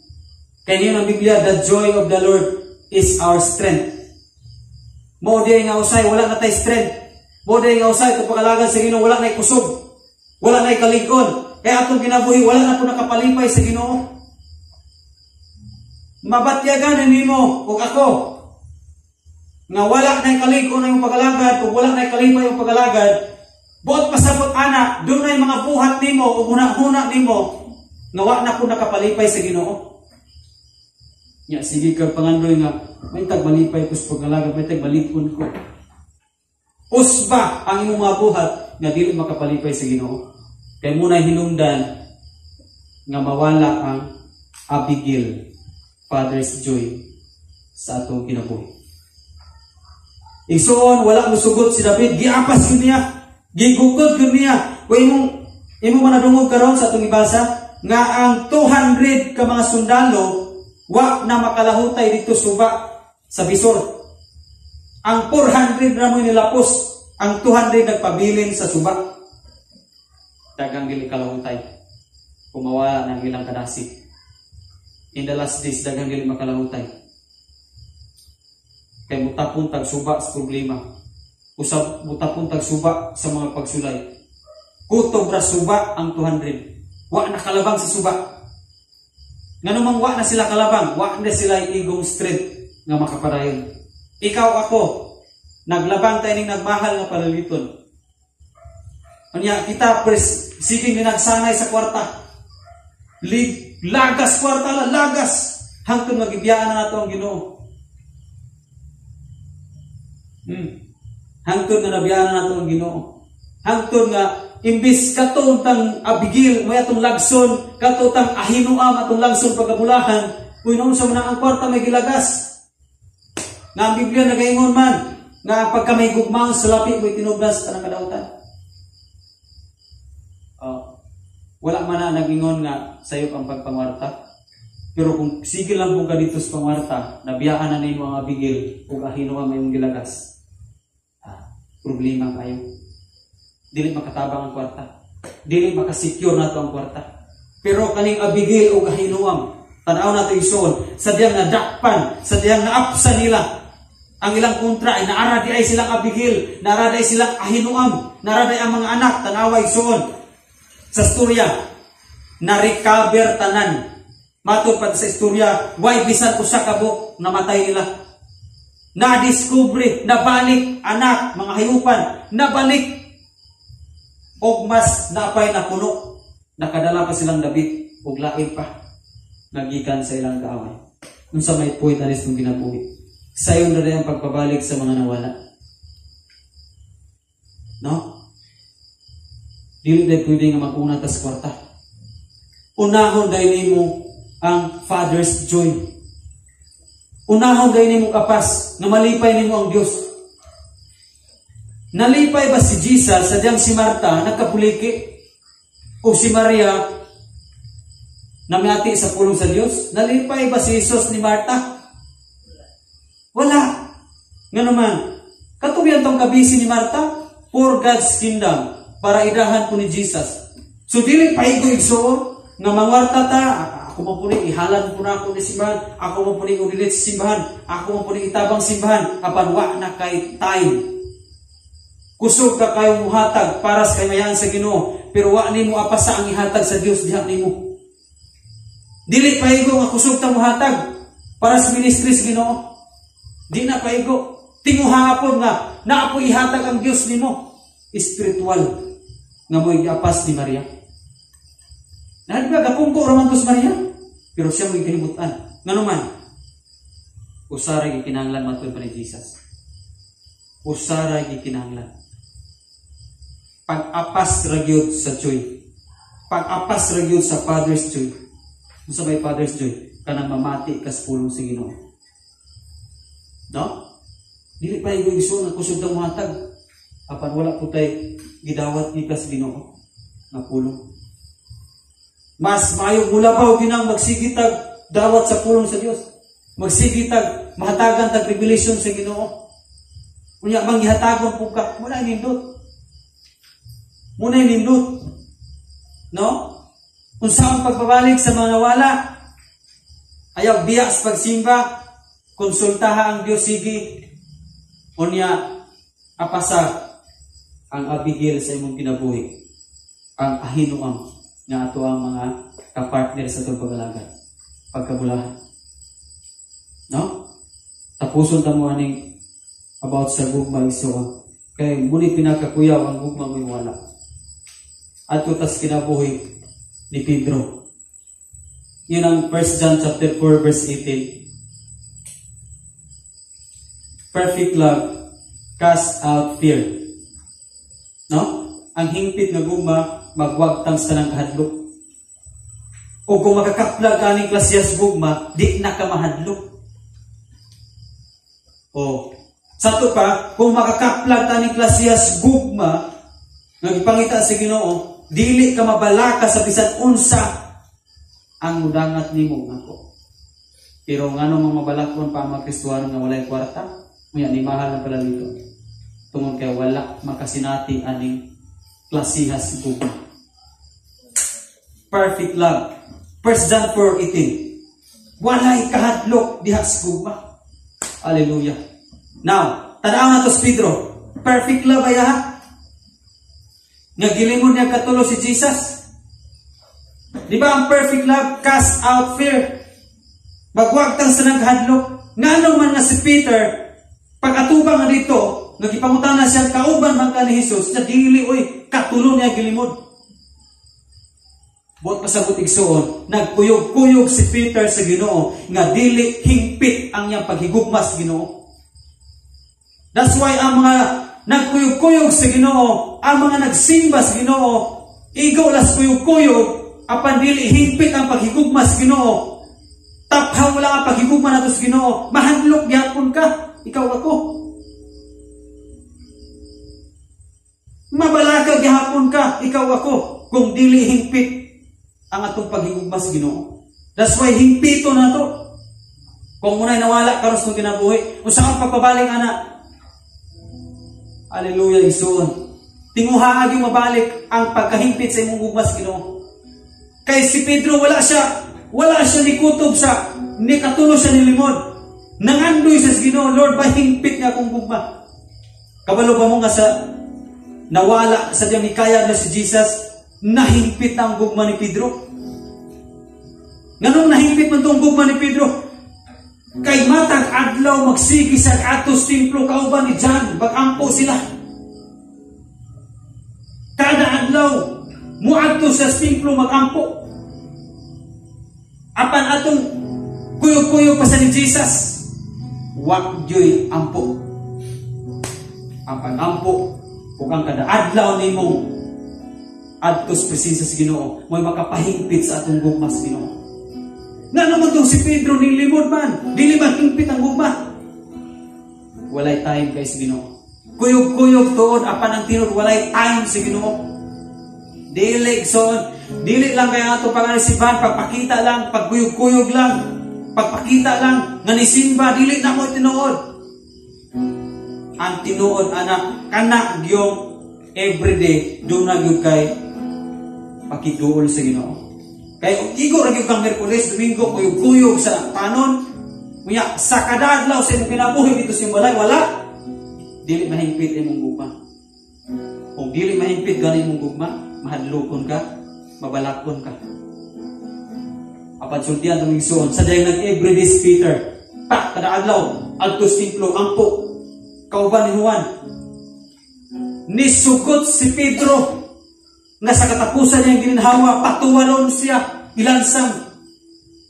Kaya niyo ng Biblia, the joy of the Lord is our strength. Mo di nga usay, wala na tay strength. Mo di nga usay, kung pagalagan sa Ginoo, wala na kusog. Wala na ikaligon. Kaya atong ginabuhi, wala na po nakapalipay sa Ginoo. Mabatyagan nimo o ako nga wala na ikaligon na yung pagalagad o wala na ikalipay yung pagalagad, buot pasabot ana, doon na yung mga buhat nimo o huna-huna nimo nga wala na po nakapalipay sa Ginoo. Ya, sige ka pangandoy nga, may tagmalipay ko sa pagalagad, may tagmalipon ko. Usba ang imong mga buhat nga dili makapalipay sa Ginoo. Kaya muna hinungdan nga mawala ang Abigail, Father's joy sa atong kinabuhi. Igsoon, wala musugot si David, giapas yun niya, gigugod yun niya. Kung imo manadungog karon sa atong ibasa, nga ang 200 ka mga sundalo, wa na makalahutay dito suba sa bisor. Ang 400 na mo nilapos, ang 200 nagpabilin sa suba. Dagang dili kalahutay, kumawala ng ilang kadasi. In the last days, dagang dili makalahutay. Kaya mutapon tagsuba sa problema. Usab mutapon tagsuba sa mga pagsulay. Kutob ra suba ang 200. Wa na kalabang sa suba. Nganumang wa na sila kalabang, wa na sila igong strength nga makapadayon. Ikaw ako, naglabang tayo ning nagmahal nga palaliton. Anya kita sige ni nagsanay sa kwarta. Lagas kwarta, lagas hangtod magibiyaan na nato ang Ginoo. Hangtod nga nabiyaan na nato ang Ginoo. Hangtod nga imbis katong tang Abigail may atong lagson, katong tang Ahinoam atong lagson pagkabulahan, kuno sa man ang kwarta may gilagas. Nga ang Biblia nagaingon man nga pagka may gugmaon sa lapi mo tinubdas kanang kadautan. Wala man na nagingon nga sayop ang pagpangwarta. Pero kung sige lang kung ka dito sa pangwarta, nabiyaan na nimo ang Abigail ug Ahinoam mayong gilagas. Problema kayo. Dili makatabang ang kwarta. Dili makasecure nato ang kwarta. Pero kaning Abigail ug Ahinoam, tan-aw nato igsoon, sadyang nadakpan, sadyang naapsa nila. Ang ilang kontra ay naara di ay silang Abigail, naara di ay silang Ahinoam, naara di ang mga anak, tan-aw igsoon. Sa istorya, na-recover tanan. Matod pa sa istorya, why bisan usa ka buok namatay nila. Na-discovery, nabalik anak, mga hayupan, nabalik. Og mas napay na puno. Nakadala pa silang David, og lain pa. Nagikan sa ilang kaaway. Kung sa may point anis kong ginabuhi. Sayon na rin ang pagpabalik sa mga nawala. No? Dili day pwede nga mag-una tas kwarta. Unahon day nimo ang Father's joy. Unahon day nimo kapas nga malipay nimo ang Dios. Nalipay ba si Jesus sadyang si Marta nagkapuliki o si Maria namiati sa pulong sa Dios? Nalipay ba si Jesus ni Marta? Wala. Nga naman, katubian tong kabisi ni Marta for God's kingdom. Para idahan po ni Jesus. So dili paigo igsoon nga mangwarta ta, ako mo po ni ihalan po na ako ni simbahan, ako mo po ni udilit sa simbahan, ako mo po ni itabang simbahan, apan wa na kay time. Kusog ka kayong muhatag para sa kaymayan sa Ginoo, pero wa nimo apasa ang ihatag sa Dios diha nimo. Dili paigo nga kusog ta muhatag para sa ministry sa Ginoo. Di na paigo. Tinguha hapon nga naa po ihatag ang Dios nimo. espiritual nga mo'y giapas ni Maria. Nagba gapungko raman to si Maria, pero siya mo'y kalibutan. Nganuman, usara gikinahanglan matud pa ni Jesus. Usara gikinahanglan. Pag-apas ra gyud sa joy. Pag-apas ra gyud sa Father's joy. Unsa may Father's joy? Kanang mamati kas pulong sa Ginoo. No? Dili pa igo igsoon nga kusog ta mohatag. Apan wala po tay gidawat ni kas Ginoo nga pulong. Mas maayo mula pa og ginang magsigitag dawat sa pulong sa Dios. Magsigitag mahatagan tag revelation sa Ginoo. Unya manggihatagon po ka, muna nindot. Muna nindot. No? Kung saan pagbabalik sa mga nawala, ayaw biya sa pagsimba, konsultaha ang Diyos, sige. Unya, apasa ang abigil sa imong kinabuhi. Ang ahinuang na ato ang mga kapartner sa itong pag-alagad. Pagkabulahan. No? Tapuson tamo aning about sa gugma iso. Kaya muli pinakakuyaw ang gugma mo wala. At kutas kinabuhi ni Pedro. Yun ang 1 John chapter 4 verse 18. Perfect love cast out fear. No? Ang hingpit nga gugma magwagtang sa nang kahadlok. O kung makakaplag ka ng klasyas gugma, di na ka mahadlok. O sa to pa, kung makakaplag ka ng klasyas gugma, nagpangita sa Ginoo, dili ka mabalaka sa bisan unsa ang mudangat nimo ako. Pero ngano mga mabalakon pa mga Kristiyanon nga walay kwarta, unya ni mahal na pala dito. Tungod kay wala makasinati aning klasihas gugma. Perfect love. 1 John 4:18. Walay kahadlok diha sa gugma. Hallelujah. Now, tanaw na to si Pedro. Perfect love ay ha? Nga gilingon niya katulo si Jesus. Di ba ang perfect love cast out fear? Magwagtang sa naghadlok. Ngano man nga si Peter, pag-atubang nga dito, nagipangutan na siya, kauban man ka ni Jesus, na dili, oy, katulo niya gilimod. Buot pasabot igsoon, nagkuyog-kuyog si Peter sa Ginoo, nga dili hingpit ang iyang paghigugmas Ginoo. That's why ang mga nagkuyog-kuyog sa Ginoo, ang mga nagsimba sa Ginoo, igo las kuyog-kuyog, apan dili hingpit ang paghigugmas Ginoo. Taphaw wala ang paghigugma nato sa Ginoo, mahadlok gyapon ka, ikaw ako. Mabalaka gyapon ka, ikaw ako, kung dili hingpit ang atong paghigugmas Ginoo. That's why hingpito na to. Kung muna'y nawala karon sa kinabuhi, usa ang pagpabaling ana. Hallelujah, igsoon. Tinguhaag yung mabalik ang pagkahingpit sa imong gugmas Ginoo. Kay si Pedro wala siya nikutob sa nikatulo siya nilimod. Nangandoy sa Ginoo, Lord, ba hingpit nga akong gugma? Kabalo ba mo nga sa nawala sa diyang ikayag na si Jesus, nahingpit ang gugma ni Pedro? Nganong nahingpit man itong gugma ni Pedro? Kay matag adlaw magsigi sa atos templo kauban ni John, bagampo sila. Kada adlaw muadto sa templo magampo. Apan atong kuyog-kuyog pa sa ni Jesus, wag joy ampo. Apan ampo ug ang kada adlaw nimo adto sa presensya sa Ginoo, mo'y makapahingpit sa atong gugma sa Ginoo. Nga naman itong si Pedro nilimod man, dili man hingpit ang gugma. Walay time kay sa Ginoo. Kuyog-kuyog tuod, apan ang tinod, walay time sa Ginoo. Dili lang kaya ato pangarisiban, pagpakita lang, pagkuyog-kuyog lang, pagpakita lang, nga nisimba, dili na mo tinuod. Ang tinuod, anak, kanak yung everyday, doon na yung kay pakituol sa Ginoo. Kaya igo ra gyud kang Miyerkules, Domingo, kuyog-kuyog sa tanon. Unya sa kada adlaw sa imong kinabuhi dito sa balay, wala. Dili mahingpit imong gugma. Kung dili mahingpit gani imong gugma, mahadlokon ka, mabalakon ka. Apan sultihan tong igsoon, sa dayang nag-everyday Peter, kada adlaw, adto sa templo, ampo, kauban ni Juan. Nisugot si Pedro na sa katapusan niyang gininhawa, patuwaron siya, ilansam.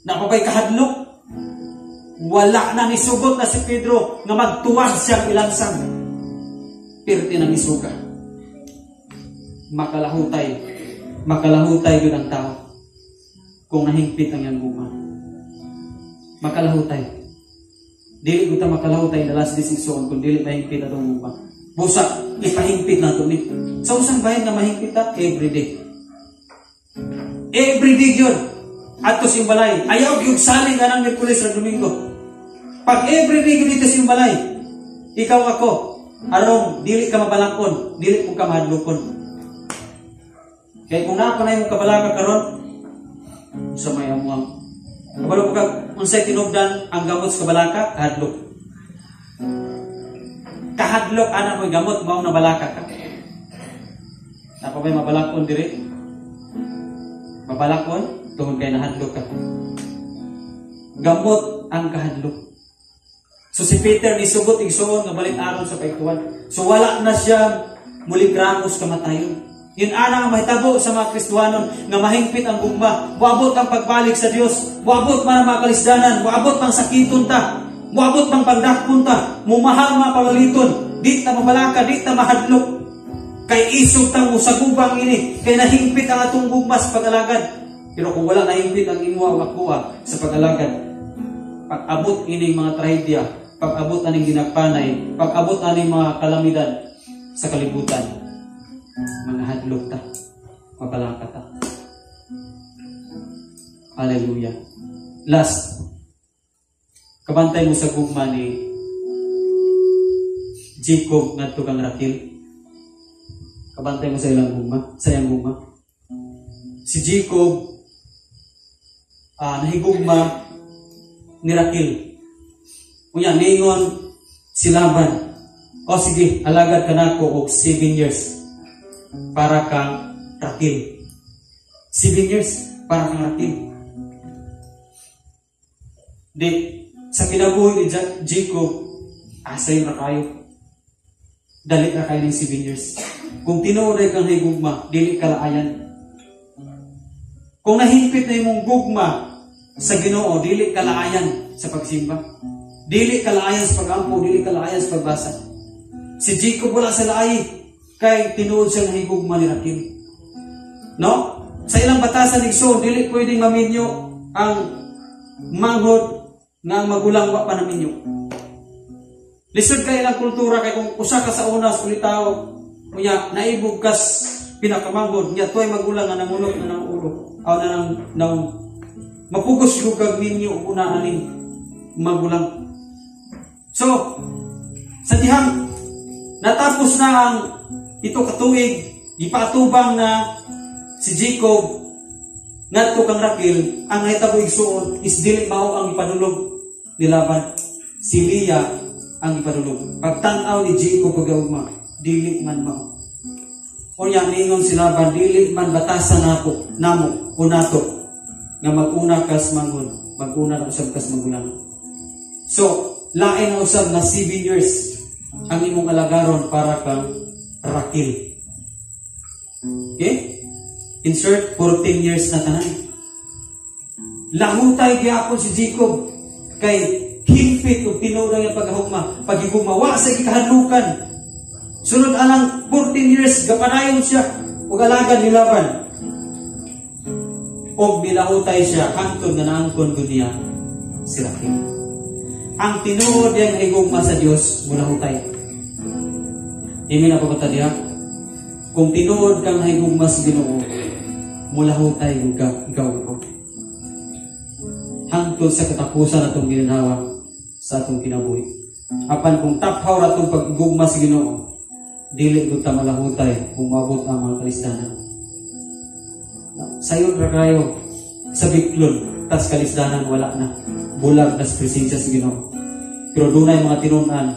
Napapay kahadlok. Wala na nisugot na si Pedro nga magtuwag siyang ilansam. Pirti na nisuga. Makalahutay yun ang tao kung nahingpit ang iyang guma. Makalahutay. Dili ko ta makalahutay na last decision kung dili mahingpit atong guma. Busa, ipahingpit na ito. Sa usang bayan na mahingpit na, everyday. Everyday yun. At to simbalay. Ayaw yung saling ka ng Merkulis at Domingo. Pag everyday yun dito simbalay, ikaw ako, arong, dili ka mabalangkon, dili mo ka mahadlukon. Kaya kung na na yung kabalaka karon, sa may amuang. Kabalo ko ka, unsay tinubdan ang gamot sa kabalaka, kahadlok. Kahadlok, anak mo'y gamot, mao na balaka ka. Napa may mabalakon diri? Mabalakon, tungkol kay nahadlok ka. Gamot ang kahadlok. So si Peter nisugot igsoon nga balik aron sa paigtuan. So wala na siya muling gramos kamatayon. Yun ana nga mahitabo sa mga Kristiyanon nga mahingpit ang gugma. Muabot ang pagbalik sa Dios. Muabot man ang mga kalisdanan. Muabot pang sakiton ta. Muabot pang pagdakpon ta. Mumahal mga pangaliton. Di ta mabalaka, di ta mahadlok. Kay isog tang musagubang ini. Kay nahingpit ang atong gugma sa pag-alagad. Pero kung wala nahingpit ang imuha o akuha sa pag-alagad, pag-abot ining mga trahedya, pag-abot aning ginagpanay, pag-abot aning mga kalamidad sa kalibutan, mga hadlok ta, mabalaka ta. Hallelujah. Last, kabantay mo sa gugma ni Jacob ngadto kang Raquel. Kabantay mo sa ilang gugma, sa iyang gugma. Si Jacob nahigugma ni Raquel. Kunya, ningon si Laban, o sige, alagad ka na ako og 7 years para kang Raquel. 7 years para kang Raquel. Di, sa kinabuhi ni Jacob, asay na kayo. Dali na kayo ng 7 years. Kung tinuoray kang higugma, dili kalaayan. Kung nahingpit na imong gugma sa Ginoo, dili kalaayan sa pagsimba. Dili kalaayan sa pagampo, dili kalaayan sa pagbasa. Si Jacob wala sa laay, kay tinuod siya nahigugma ni Raquel. No? Sa ilang batasan igsoon, dili pwedeng maminyo ang manghod nga ang magulang wa pa naminyo. Lisod kay ilang kultura, kay kung usa ka sa una sa kulitaw, kunya naibog kas pinakamanghod, niya tuway magulang nga nangunot na ng ulo. Aw na nang mapugos lugag ninyo una aning magulang. So, sa dihang natapos na ang ito katuig, ipatubang na si Jacob ngadto kang Raquel, ang nahitabo igsuon is dili mao ang ipadulog ni Laban. Si Leah ang ipadulog. Pagtan-aw ni Jacob pagkaugma, dili man mao. Unya ningon si Laban, dili man batasan namo o nato nga mag-una kas manghod, mag-una na usab kas magulang. So, lain na usab na 7 years ang imong alagaron para kang Raquel. Okay? Insert 14 years na tanan. Lahutay gyapon si Jacob kay hingpit ug tinuod ang paghugma, pagigumawa sa gikahadlukan. Sunod alang 14 years gapanayon siya ug alagad ni Laban. Og bilahutay siya hangtod na naangkon ko niya si Raquel. Ang tinuod yang higugma sa Dios mulahutay. Dili na pagkata diha. Kung tinuod kang higugma sa Ginoo, mulahutay ikaw ko. Hangtod sa katapusan atong ginhawa sa atong kinabuhi. Apan kung taphaw ra atong paghigugma sa Ginoo, dili gud ta malahutay kung maabot ang mga kalisdanan. Sayon ra kayo sa biklon, tas kalisdanan wala na. Bulag na sa presensya sa Ginoo. Pero dunay mga tinunan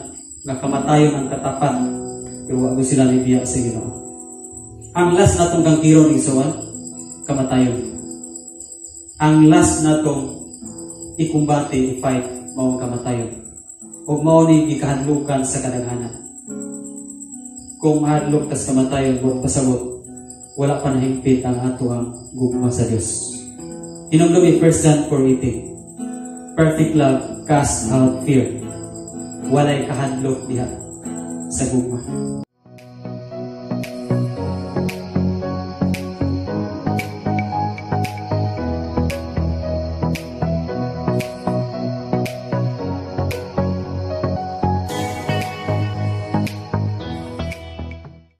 nga kamatayon ang katapat, pero wag sila libiya sa Ginoo. Ang last natong kangkiro ni Soan, kamatayon. Ang last natong ikumbate, i-fight, mao kamatayon. Ug mao ni gikahadlukan sa kadaghanan. kung mahadlok tas kamatayon mo pasabot, wala pa nahigpit ang ato ang gugma sa Dios. Hinumdumi 1 John 4:18. Perfect love casts out fear. Walay kahadlok diha sa gugma.